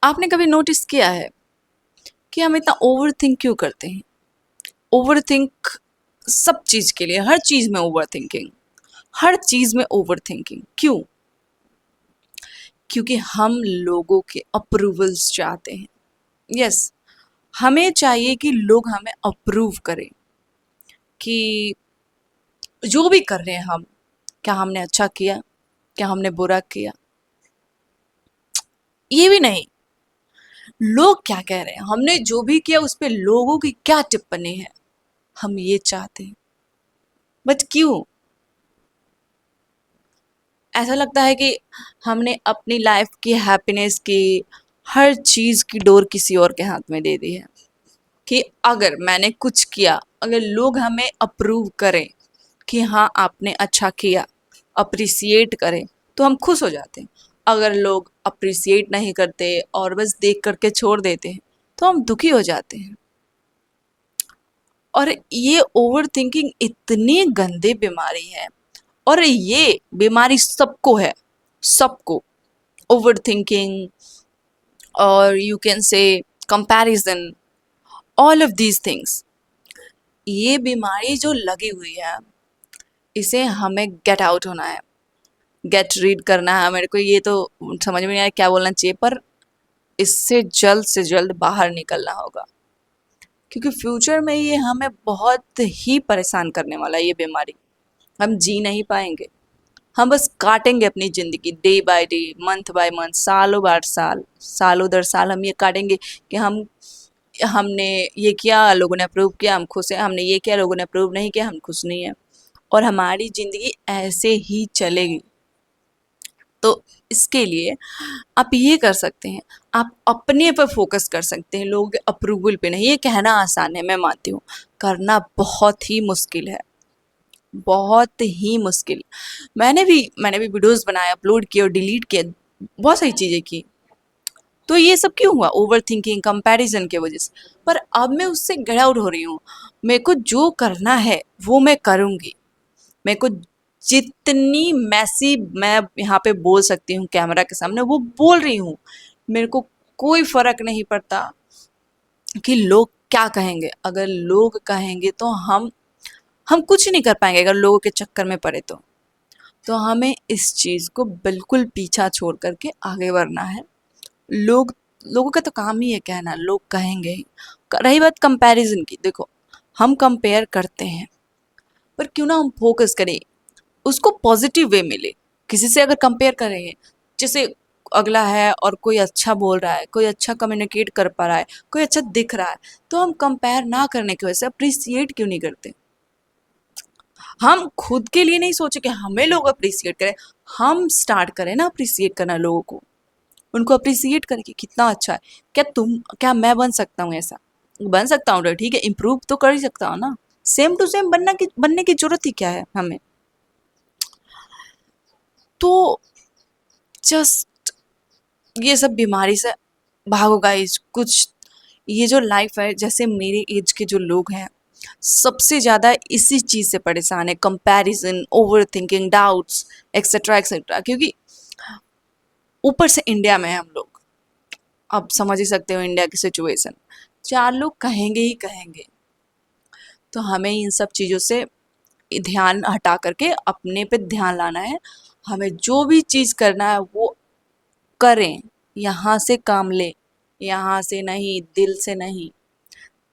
आपने कभी नोटिस किया है कि हम इतना ओवर थिंक क्यों करते हैं? ओवर थिंक सब चीज के लिए, हर चीज में ओवर थिंकिंग, हर चीज में ओवर थिंकिंग क्यों? क्योंकि हम लोगों के अप्रूवल्स चाहते हैं। यस, हमें चाहिए कि लोग हमें अप्रूव करें कि जो भी कर रहे हैं हम, क्या हमने अच्छा किया, क्या हमने बुरा किया, ये भी नहीं, लोग क्या कह रहे हैं, हमने जो भी किया उस पे लोगों की क्या टिप्पणी है, हम ये चाहते हैं। बट क्यों? ऐसा लगता है कि हमने अपनी लाइफ की हैप्पीनेस की, हर चीज की डोर किसी और के हाथ में दे दी है कि अगर मैंने कुछ किया, अगर लोग हमें अप्रूव करें कि हाँ आपने अच्छा किया, अप्रिसिएट करें, तो हम खुश हो जाते हैं। अगर लोग अप्रिसिएट नहीं करते और बस देख करके छोड़ देते हैं, तो हम दुखी हो जाते हैं। और ये ओवर थिंकिंग इतनी गंदी बीमारी है, और ये बीमारी सबको है, सबको। ओवर थिंकिंग, और you can say comparison, all of these things, ये बीमारी जो लगी हुई है, इसे हमें गेट आउट होना है, गेट रीड करना है। मेरे को ये तो समझ में नहीं आया क्या बोलना चाहिए, पर इससे जल्द से जल्द बाहर निकलना होगा, क्योंकि फ्यूचर में ये हमें बहुत ही परेशान करने वाला है ये बीमारी। हम जी नहीं पाएंगे, हम बस काटेंगे अपनी ज़िंदगी, day by day, month by month, सालों बार साल, सालों दर साल हम ये काटेंगे कि हमने ये किया, लोगों ने अप्रूव किया, हम खुश हैं, हमने ये किया, लोगों ने अप्रूव नहीं किया, हम खुश नहीं हैं। और हमारी ज़िंदगी ऐसे ही चलेगी। तो इसके लिए आप ये कर सकते हैं, आप अपने पर फोकस कर सकते हैं, लोगों के अप्रूवल पे नहीं। ये कहना आसान है, मैं मानती हूँ, करना बहुत ही मुश्किल है, बहुत ही मुश्किल। मैंने भी वीडियोस बनाए, अपलोड किए और डिलीट किए, बहुत सारी चीज़ें की। तो ये सब क्यों हुआ? ओवर थिंकिंग, कंपैरिजन की वजह से। पर अब मैं उससे गेट आउट हो रही हूँ। मेरे को जो करना है वो मैं करूँगी। मेरे को जितनी मैसी मैं यहाँ पे बोल सकती हूँ कैमरा के सामने, वो बोल रही हूँ। मेरे को कोई फर्क नहीं पड़ता कि लोग क्या कहेंगे। अगर लोग कहेंगे तो हम कुछ नहीं कर पाएंगे, अगर लोगों के चक्कर में पड़े तो हमें इस चीज़ को बिल्कुल पीछा छोड़ करके आगे बढ़ना है। लोग लोगों का तो काम ही है कहना, लोग कहेंगे ही। रही बात कंपैरिजन की, देखो, हम कंपेयर करते हैं, पर क्यों ना हम फोकस करें, उसको पॉजिटिव वे मिले। किसी से अगर कंपेयर करेंगे, जैसे अगला है और कोई अच्छा बोल रहा है, कोई अच्छा कम्युनिकेट कर पा रहा है, कोई अच्छा दिख रहा है, तो हम कंपेयर ना करने की वजह से अप्रिसिएट क्यों नहीं करते? हम खुद के लिए नहीं सोचे कि हमें लोग अप्रिसिएट करें, हम स्टार्ट करें ना अप्रिसिएट करना लोगों को। उनको अप्रिसिएट करें कि कितना अच्छा है। क्या मैं बन सकता हूँ ऐसा? बन सकता हूँ तो ठीक है, इम्प्रूव तो कर ही सकता हूँ ना। सेम टू सेम बनने की जरूरत ही क्या है हमें? तो जस्ट ये सब बीमारी से भागो गाइस। कुछ ये जो लाइफ है, जैसे मेरे एज के जो लोग हैं, सबसे ज़्यादा इसी चीज़ से परेशान है, comparison, over thinking, doubts, etcetera etcetera. क्योंकि ऊपर से इंडिया में है हम लोग, आप समझ ही सकते हो इंडिया की सिचुएशन। चार लोग कहेंगे ही कहेंगे, तो हमें इन सब चीज़ों से ध्यान हटा करके अपने पे ध्यान लाना है। हमें जो भी चीज़ करना है वो करें, यहाँ से काम लें, यहाँ से नहीं, दिल से नहीं,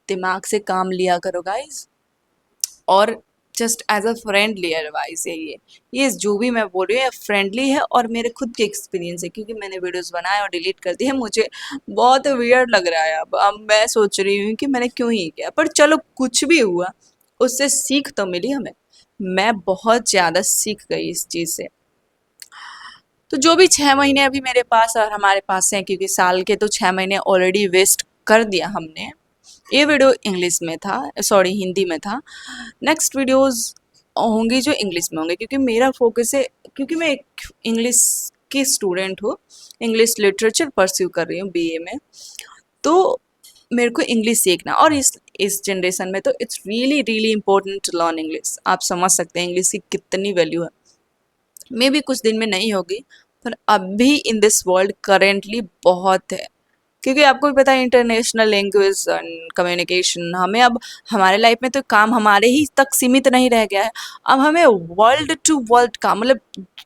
दिमाग से काम लिया करो गाइस। और just as a friendly advice है ये जो भी मैं बोल रही हूँ फ्रेंडली है, और मेरे खुद के एक्सपीरियंस है, क्योंकि मैंने वीडियोस बनाए और डिलीट कर दिए। मुझे बहुत वियर्ड लग रहा है अब मैं सोच रही हूँ कि मैंने क्यों ही किया, पर चलो कुछ भी हुआ, उससे सीख तो मिली हमें। मैं बहुत ज़्यादा सीख गई इस चीज़ से। तो जो भी 6 महीने अभी मेरे पास और हमारे पास हैं, क्योंकि साल के तो 6 महीने ऑलरेडी वेस्ट कर दिया हमने। ये वीडियो इंग्लिश में था, सॉरी हिंदी में था। नेक्स्ट वीडियोस होंगी जो इंग्लिश में होंगे, क्योंकि मेरा फोकस है, क्योंकि मैं एक इंग्लिश की स्टूडेंट हूँ, इंग्लिश लिटरेचर परस्यू कर रही हूँ बीए में। तो मेरे को इंग्लिश सीखना, और इस जनरेशन में तो it's really really important to learn English. आप समझ सकते हैं इंग्लिश की कितनी वैल्यू है। मे भी कुछ दिन में नहीं होगी, पर अभी इन दिस वर्ल्ड करेंटली बहुत है। क्योंकि आपको भी पता है इंटरनेशनल लैंग्वेज एंड कम्युनिकेशन हमें अब हमारे लाइफ में तो काम हमारे ही तक सीमित नहीं रह गया है, अब हमें वर्ल्ड टू वर्ल्ड काम, मतलब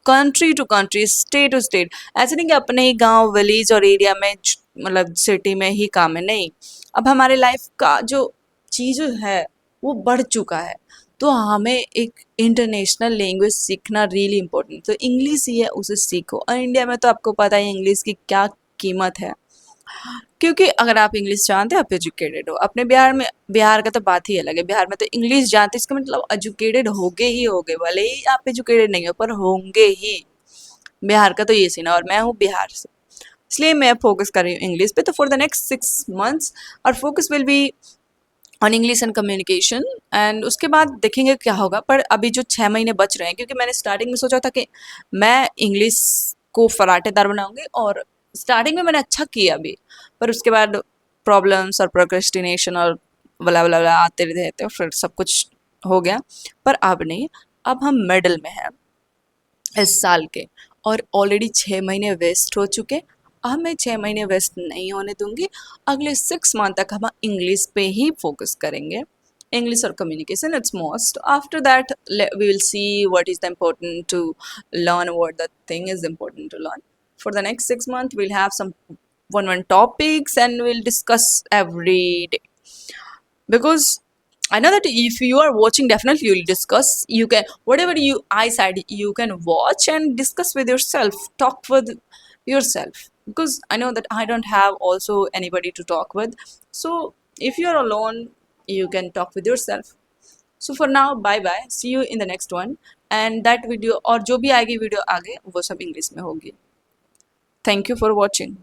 country to country, state to state, ऐसे नहीं कि अपने ही गांव विलेज और एरिया में मतलब सिटी में ही काम है, नहीं, अब हमारे लाइफ का जो चीज़ है वो बढ़ चुका है, तो हमें एक इंटरनेशनल लैंग्वेज सीखना रियली इम्पोर्टेंट, तो इंग्लिश ही है उसे सीखो। और इंडिया में तो आपको पता है इंग्लिश की क्या कीमत है, क्योंकि अगर आप इंग्लिश जानते हैं आप एजुकेटेड हो। अपने बिहार में, बिहार का तो बात ही अलग है, बिहार में तो इंग्लिश जानते इसका मतलब एजुकेटेड होगे ही होगे, भले ही आप एजुकेटेड नहीं हो पर होंगे ही। बिहार का तो ये सीन है, और मैं हूँ बिहार से, इसलिए मैं फोकस कर रही हूँ इंग्लिश पे। तो फॉर द नेक्स्ट 6 मंथ्स और focus will be on English and communication, and उसके बाद देखेंगे क्या होगा। पर अभी जो 6 महीने बच रहे हैं, क्योंकि मैंने स्टार्टिंग में सोचा था कि मैं इंग्लिश को फराटेदार बनाऊंगी, और स्टार्टिंग में मैंने अच्छा किया भी, पर उसके बाद प्रॉब्लम्स और प्रोक्रेस्टिनेशन और बला बला बला आते रहते, तो फिर सब कुछ हो गया। पर अब नहीं, अब हम मिडल में हैं इस साल के, और ऑलरेडी 6 महीने वेस्ट हो चुके। अब मैं 6 महीने वेस्ट नहीं होने दूंगी, अगले 6 मंथ तक हम इंग्लिश पे ही फोकस करेंगे, इंग्लिश और communication it's most. After that we will see what is the important to learn, what the thing is important to learn. For the next 6 month we'll have some one topics and we'll discuss every day, because I know that if you are watching, definitely you'll discuss. You can, whatever you eyesight you can watch and discuss with yourself, talk with yourself. Because I know that I don't have also anybody to talk with. So if you're alone, you can talk with yourself. So for now, bye bye. See you in the next one. And that video और जो भी आएगी video आगे वो सब English में होगी. Thank you for watching.